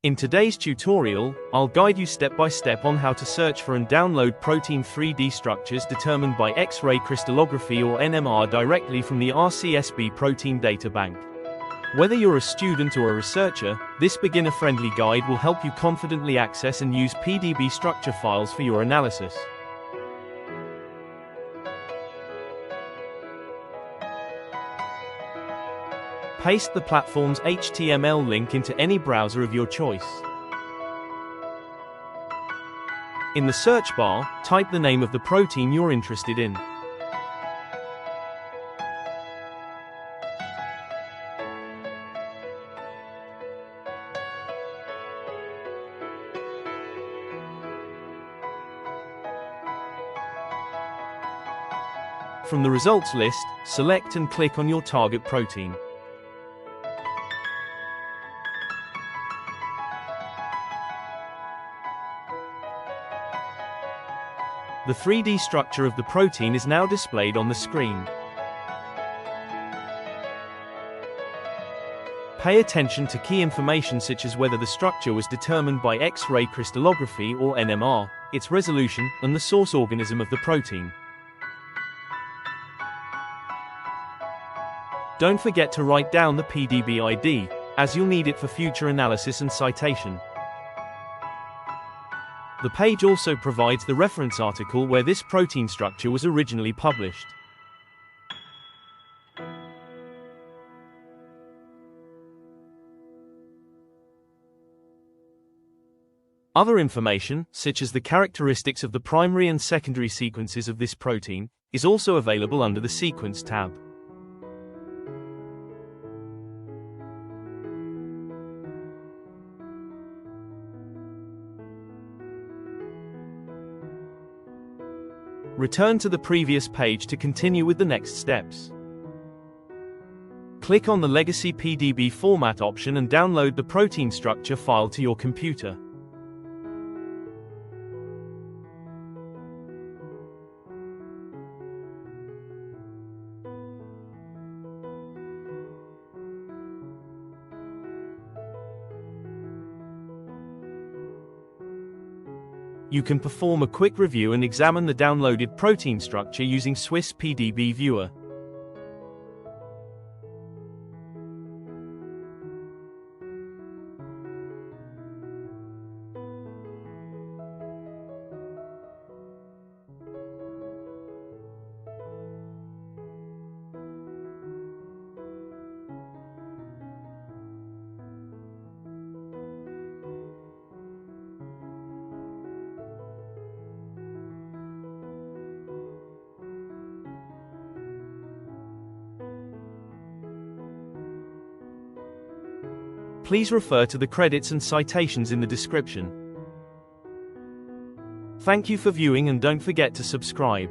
In today's tutorial, I'll guide you step by step on how to search for and download protein 3D structures determined by X-ray crystallography or NMR directly from the RCSB Protein Data Bank. Whether you're a student or a researcher, this beginner-friendly guide will help you confidently access and use PDB structure files for your analysis. Paste the platform's HTML link into any browser of your choice. In the search bar, type the name of the protein you're interested in. From the results list, select and click on your target protein. The 3D structure of the protein is now displayed on the screen. Pay attention to key information such as whether the structure was determined by X-ray crystallography or NMR, its resolution, and the source organism of the protein. Don't forget to write down the PDB ID, as you'll need it for future analysis and citation. The page also provides the reference article where this protein structure was originally published. Other information, such as the characteristics of the primary and secondary sequences of this protein, is also available under the Sequence tab. Return to the previous page to continue with the next steps. Click on the Legacy PDB Format option and download the protein structure file to your computer. You can perform a quick review and examine the downloaded protein structure using Swiss PDB Viewer. Please refer to the credits and citations in the description. Thank you for viewing and don't forget to subscribe.